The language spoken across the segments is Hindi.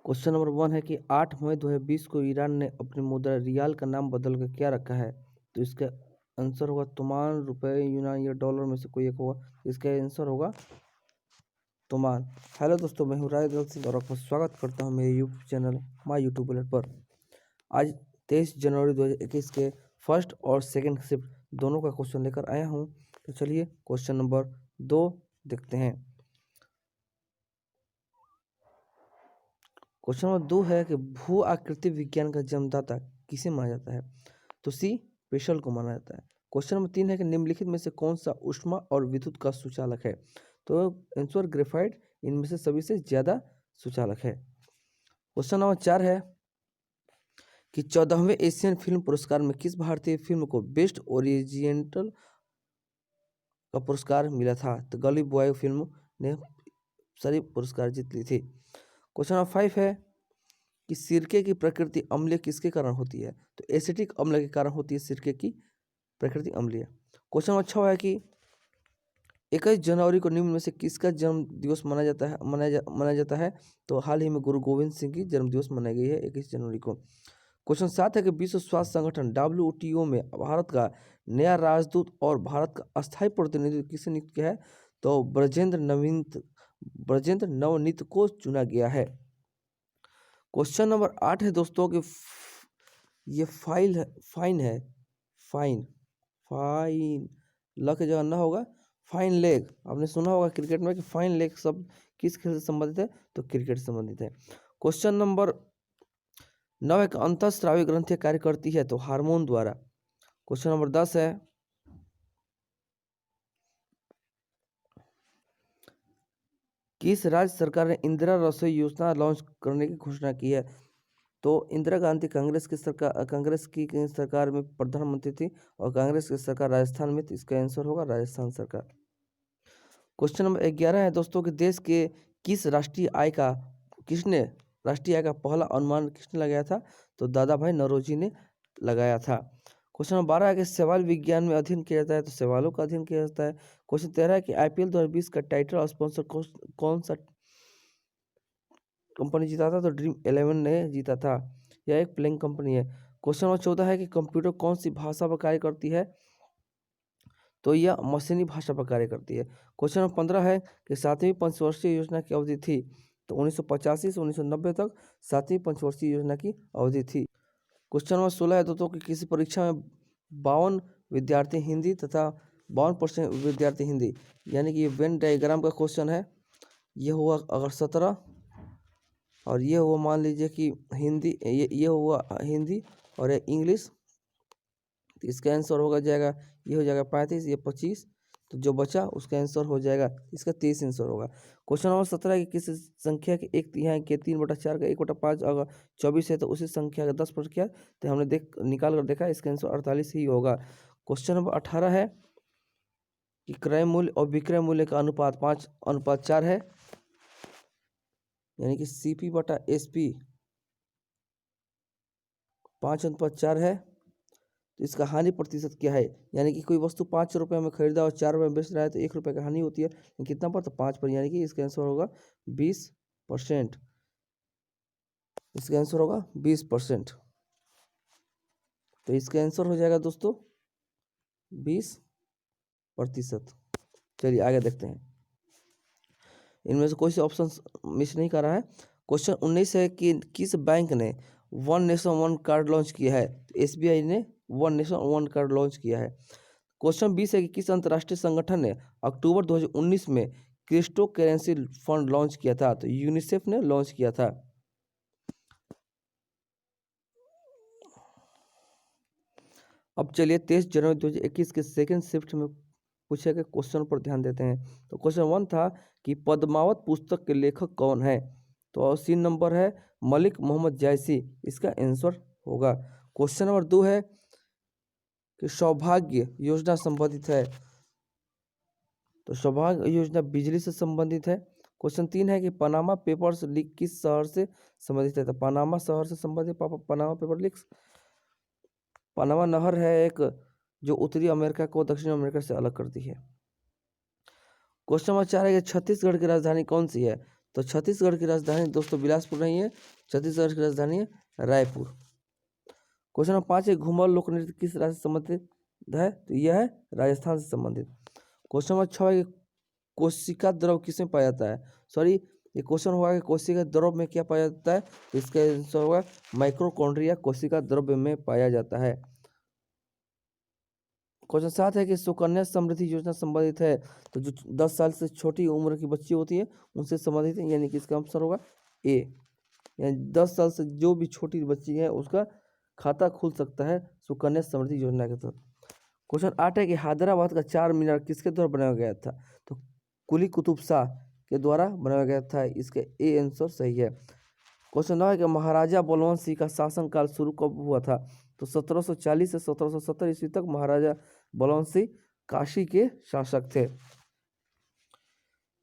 क्वेश्चन नंबर 1 है कि 8 मई 2020 को ईरान ने अपनी मुद्रा रियाल का नाम बदलकर क्या रखा है? तो इसका आंसर होगा तुमान, रुपए, यूनान या डॉलर में से कोई एक होगा। इसका आंसर होगा तुमान। हेलो दोस्तों, मैं हूँ रायदल सिंह और आपका स्वागत करता हूँ मेरे YouTube channel my YouTube bullet पर। आज 23 जनवरी 2021 के फर्स्ट और सेकंड शिफ्ट दोनों का क्वेश्चन लेकर आया हूँ। तो चलिए क्वेश्चन नंबर 2 देखते हैं। क्वेश्चन नंबर 2 है कि भू आकृति विज्ञान का जन्मदाता किसे माना जाता है? तो सी पेशल को माना जाता है। क्वेश्चन नंबर 3 है कि निम्नलिखित में से कौन सा ऊष्मा और विद्युत का सुचालक है? तो आंसर ग्रेफाइट इनमें से सभी से ज्यादा सुचालक है। क्वेश्चन नंबर 4 है कि 14वें एशियन फिल्म पुरस्कार में किस भारतीय फिल्म को बेस्ट ओरिजिनल का पुरस्कार मिला था? तो गली बॉय फिल्म ने सारी पुरस्कार जीत ली थी। क्वेश्चन नंबर 5 है कि सिरके की प्रकृति अम्लीय किसके कारण होती है? तो एसिटिक अम्ल के कारण होती है सिरके की प्रकृति अम्लीय। क्वेश्चन नंबर 6 है कि 21 जनवरी को निम्न में से किसका जन्म दिवस मनाया जाता है? तो हाल ही में गुरु गोविंद सिंह की जन्म दिवस मनाई गई है 21 जनवरी को। क्वेश्चन 7 है कि विश्व स्वास्थ्य संगठन WTO में भारत का नया राजदूत और भारत का अस्थायी प्रतिनिधि किसे नियुक्त किया है? तो ब्रजेंद्र नवनीत को चुना गया है। क्वेश्चन नंबर 8 है दोस्तों कि ये फाइन ल की जगह ना होगा फाइन लेग। आपने सुना होगा क्रिकेट में कि फाइन लेग शब्द किस खेल से संबंधित है? तो क्रिकेट से संबंधित है। क्वेश्चन नंबर 9 एक अंतःस्रावी ग्रंथि कार्य करती है तो हार्मोन द्वारा। क्वेश्चन नंबर 10 है किस राज्य सरकार ने इंदिरा रसोई योजना लॉन्च करने की घोषणा की है? तो इंदिरा गांधी कांग्रेस की सरकार में प्रधानमंत्री थी और कांग्रेस की सरकार राजस्थान में थी। इसका आंसर होगा राजस्थान सरकार। क्वेश्चन नंबर 11 है दोस्तों कि देश के किसने राष्ट्रीय आय का पहला अनुमान किसने लगाया था? तो दादा भाई नौरोजी ने लगाया था। क्वेश्चन नंबर 12 है कि सवाल विज्ञान में अध्ययन किया जाता है तो सवालों का अध्ययन किया जाता है। क्वेश्चन 13 है कि IPL 2020 का टाइटल और स्पॉन्सर कौन सा कंपनी जीता था? तो ड्रीम 11 ने जीता था। यह एक प्लेइंग कंपनी है। क्वेश्चन नंबर 14 है कि कंप्यूटर कौन सी भाषा पर कार्य करती है? तो यह मशीनी भाषा पर कार्य करती है। क्वेश्चन नंबर 15 है कि 7वीं पंचवर्षीय योजना की अवधि थी? तो 1985 से 1990 तक 7वीं पंचवर्षीय योजना की अवधि थी। क्वेश्चन नंबर 16 है दोस्तों कि किसी परीक्षा में 52 विद्यार्थी हिंदी तथा 52% विद्यार्थी हिंदी, यानी कि ये वेन डायग्राम का क्वेश्चन है। ये हुआ अगर 17 और ये हुआ मान लीजिए कि हिंदी, ये हुआ हिंदी और ये इंग्लिश। तो इसका आंसर होगा जाएगा, ये हो जाएगा 35, ये 25, तो जो बचा उसका आंसर हो जाएगा, इसका 23 आंसर होगा। क्वेश्चन नंबर 17 की किसी संख्या के 1/3 के 3/4 का 1/5 अगर 24 है तो उसी संख्या का 10% क्या? तो हमने निकाल कर देखा, इसका आंसर 48 ही होगा। क्वेश्चन नंबर 18 है कि क्रय मूल्य और विक्रय मूल्य का अनुपात 5:4 है, यानी कि CP/SP 5:4 है। तो इसका हानि प्रतिशत क्या है? यानी कि कोई वस्तु 5 रुपये में खरीदा और 4 रुपये में बेच रहा है तो 1 रुपये का हानि होती है। कितना पर? तो 5 पर, यानी कि इसका आंसर होगा 20%। इसका आंसर होगा 20%। तो इसका आंसर हो जाएगा दोस्तों 20%। चलिए आगे देखते हैं। इनमें से कोई से ऑप्शन मिस नहीं कर रहा है। क्वेश्चन 19 है कि किस बैंक ने one nation one card launch किया है? SBI ने one nation one card launch किया है। क्वेश्चन 20 है कि किस अंतर्राष्ट्रीय संगठन ने अक्टूबर 2019 में क्रिप्टो करेंसी फंड लॉन्च किया था? तो यूनिसेफ ने लॉन्च किया था। अब चलिए 23 जनवरी 2021 के सेकंड शिफ्ट में पूछे गए क्वेश्चन पर ध्यान देते हैं। तो क्वेश्चन 1 था कि पद्मावत पुस्तक के लेखक कौन है? तो सी नंबर है मलिक मोहम्मद जायसी, इसका आंसर होगा। क्वेश्चन नंबर 2 है कि सौभाग्य योजना संबंधित है? तो सौभाग्य योजना बिजली से संबंधित है। क्वेश्चन 3 है कि पनामा पेपर्स लीक किस शहर से संबंधित है? तो पनामा शहर से संबंधित पनामा पेपर लीक। पनामा नहर है एक जो उत्तरी अमेरिका को दक्षिण अमेरिका से अलग करती है। क्वेश्चन नंबर 4 है कि छत्तीसगढ़ की राजधानी कौन सी है? तो छत्तीसगढ़ की राजधानी दोस्तों बिलासपुर नहीं है, छत्तीसगढ़ की राजधानी है रायपुर। क्वेश्चन नंबर 5 है घूमर लोक नृत्य किस राज्य से संबंधित है? तो यह है राजस्थान से संबंधित। क्वेश्चन नंबर 6 है कि कोशिका द्रव किसमें पाया जाता है? सॉरी, ये क्वेश्चन होगा कि कोशिका द्रव में क्या पाया जाता है? तो इसका आंसर होगा माइक्रोकॉन्ड्रिया कोशिका द्रव में पाया जाता है। क्वेश्चन 7 है कि सुकन्या समृद्धि योजना संबंधित है, तो जो 10 साल से छोटी उम्र की बच्ची होती है उनसे संबंधित है, यानी कि इसका आंसर होगा ए, यानी 10 साल से जो भी छोटी बच्ची है उसका खाता खुल सकता है सुकन्या समृद्धि योजना के तहत। क्वेश्चन 8 है कि हैदराबाद का 4 मीनार किसके द्वारा बनाया गया था? तो कुली कुतुब शाह के द्वारा बनाया गया था, इसके ए आंसर सही है। क्वेश्चन 9 है कि महाराजा बलवंत सिंह का शासनकाल शुरू कब हुआ था? तो 1740 से 1770 ईस्वी तक महाराजा बलवंत सिंह काशी के शासक थे।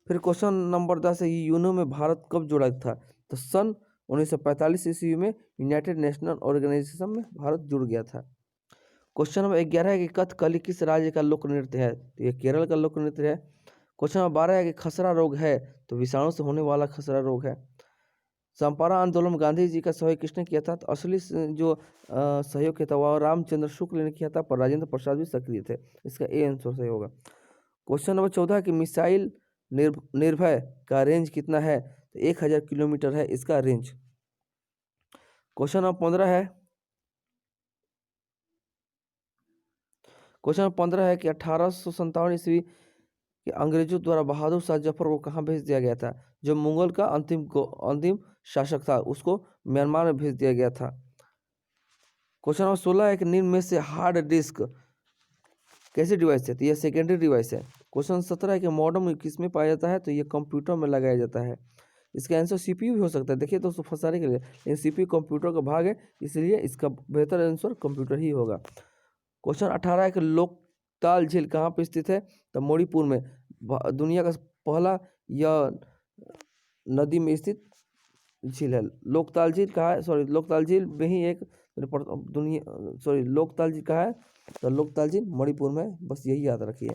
फिर क्वेश्चन नंबर 10 है यूएनओ में भारत कब जुड़ा था? तो सन 1945 ईस्वी में यूनाइटेड नेशनल ऑर्गेनाइजेशन में भारत जुड़ गया था। क्वेश्चन नंबर 11 है कि कथकली किस राज्य का लोक नृत्य है? तो ये केरल का लोक नृत्य है। क्वेश्चन नंबर 12 है कि खसरा रोग है, तो विषाणु से होने वाला खसरा रोग है। चंपारण आंदोलन गांधी जी का सहयोग किसने किया था? तो असली जो सहयोग किया था वह रामचंद्र शुक्ल ने किया था, पर राजेंद्र प्रसाद भी सक्रिय थे, इसका ए आंसर सही होगा। क्वेश्चन नंबर 14 कि मिसाइल निर्भय का रेंज कितना है? तो 1000 किलोमीटर है इसका रेंज। क्वेश्चन नंबर 15 है कि 1857 ईस्वी कि अंग्रेजों द्वारा बहादुर शाह जफर को कहाँ भेज दिया गया था? जो मुगल का अंतिम शासक था उसको म्यांमार में भेज दिया गया था। क्वेश्चन नंबर 16 है कि निम्न में से हार्ड डिस्क कैसी डिवाइस है? तो यह सेकेंडरी डिवाइस है। क्वेश्चन 17 है कि मॉडम किस में पाया जाता है? तो ये कंप्यूटर में लगाया जाता है, इसका आंसर सीपीयू भी हो सकता है। देखिए दोस्तों फंसाने के लिए, लेकिन सीपीयू कंप्यूटर का भाग है, इसलिए इसका बेहतर आंसर कंप्यूटर ही होगा। क्वेश्चन 18 है कि लोकताल झील कहाँ पर स्थित है? तो मणिपुर में, दुनिया का पहला यह नदी में स्थित झील है। लोकताल झील कहाँ है? सॉरी, लोकताल झील में ही एक लोकताल झील कहाँ है? तो लोकताल झील मणिपुर में, बस यही याद रखिए।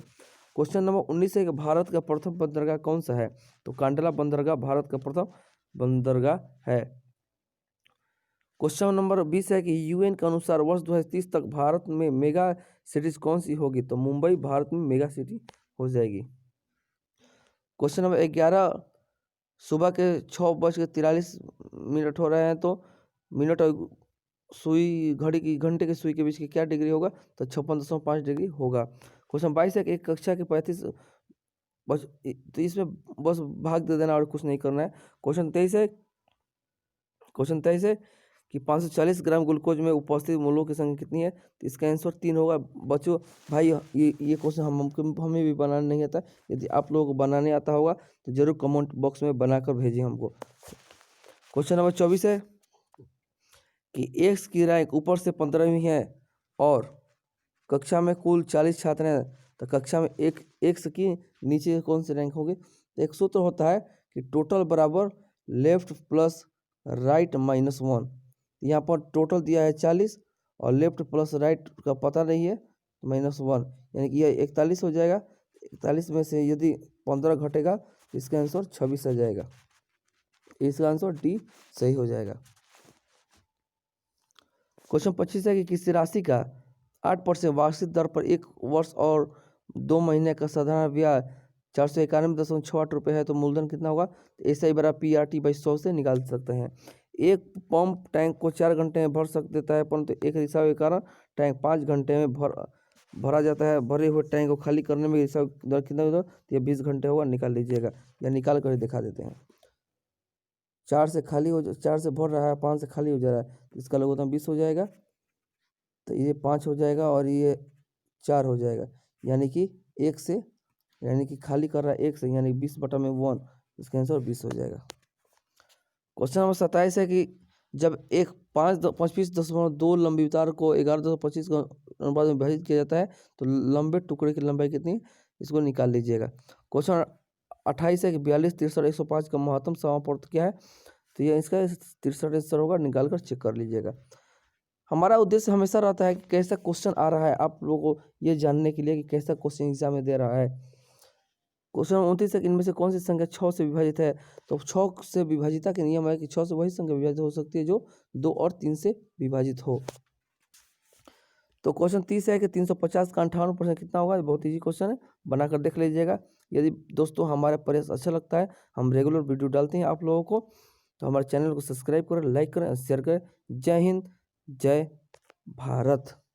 क्वेश्चन नंबर 19 है कि भारत का प्रथम बंदरगाह कौन सा है? तो कांडला बंदरगाह भारत का प्रथम बंदरगाह है। क्वेश्चन नंबर 20 है कि यूएन के अनुसार वर्ष 2030 तक भारत में मेगा सिटीज कौन सी होगी? तो मुंबई भारत में मेगा सिटी हो जाएगी। क्वेश्चन नंबर 11 सुबह के 6:43 हो रहे हैं, तो मिनट और सुई घड़ी की घंटे की सुई के बीच की क्या डिग्री होगा? तो 56.5 डिग्री होगा। क्वेश्चन 22 है कि एक कक्षा के 35 बस, तो इसमें बस भाग दे देना और कुछ नहीं करना है। क्वेश्चन 23 है कि 540 ग्राम ग्लूकोज में उपस्थित मोलों की संख्या कितनी है? तो इसका आंसर 3 होगा। बच्चों भाई ये क्वेश्चन हमें भी बनाना नहीं आता, यदि आप लोगों को बनाने आता होगा तो जरूर कमेंट बॉक्स में बनाकर भेजिए हमको। क्वेश्चन नंबर 24 है कि एक्स की रैंक ऊपर से 15वीं है और कक्षा में कुल 40 छात्र हैं, तो कक्षा में एक एक्स की नीचे कौन सी रैंक होगी? तो एक सूत्र होता है कि टोटल बराबर लेफ्ट प्लस राइट -1। यहाँ पर टोटल दिया है 40 और लेफ्ट प्लस राइट का पता नहीं है, -1, यानी कि यह 41 हो जाएगा। 41 में से यदि 15 घटेगा तो इसका आंसर 26 आ जाएगा, इसका आंसर डी सही हो जाएगा। क्वेश्चन 25 है कि किसी राशि का 8% वार्षिक दर पर 1 वर्ष और 2 महीने का साधारण ब्याज 491.68 रुपये है, तो मूलधन कितना होगा? ऐसा ही बड़ा PRT/100 से निकाल सकते हैं। एक पंप टैंक को 4 घंटे में भर देता है, परंतु एक रिसाव के कारण टैंक 5 घंटे में भरा जाता है। भरे हुए टैंक को खाली करने में रिसाव दर कितना होगा? तो ये 20 घंटे होगा, निकाल लीजिएगा, या निकाल कर दिखा देते हैं। 4 से भर रहा है, 5 से खाली हो जा रहा है, इसका लघुत्तम 20 हो जाएगा, तो ये 5 हो जाएगा और ये 4 हो जाएगा, यानी कि 1 से, यानी कि खाली कर रहा है 1 से, यानी 20/1, इसका आंसर 20 हो जाएगा। क्वेश्चन नंबर 27 है कि जब एक 25.2 लंबी तार को 11.25 के अनुपात में विभाजित किया जाता है तो लंबे टुकड़े की लंबाई कितनी है? इसको निकाल लीजिएगा। क्वेश्चन 28 है कि 42, 63, 105 का महत्तम समापवर्त क्या है? तो ये इसका 63 आंसर होगा, निकाल कर चेक कर लीजिएगा। हमारा उद्देश्य हमेशा रहता है कि कैसा क्वेश्चन आ रहा है, आप लोगों को ये जानने के लिए कि कैसा क्वेश्चन एग्जाम में दे रहा है। क्वेश्चन 29 है कि इनमें से कौन सी संख्या 6 से विभाजित है? तो 6 से विभाजिता के नियम है कि 6 से वही संख्या विभाजित हो सकती है जो 2 और 3 से विभाजित हो। तो क्वेश्चन 30 है कि 350 का 58% कितना होगा? बहुत ईजी क्वेश्चन है, बनाकर देख लीजिएगा। यदि दोस्तों हमारा प्रयास अच्छा लगता है, हम रेगुलर वीडियो डालते हैं आप लोगों को, तो हमारे चैनल को सब्सक्राइब करें, लाइक करें और शेयर करें। जय हिंद, जय भारत।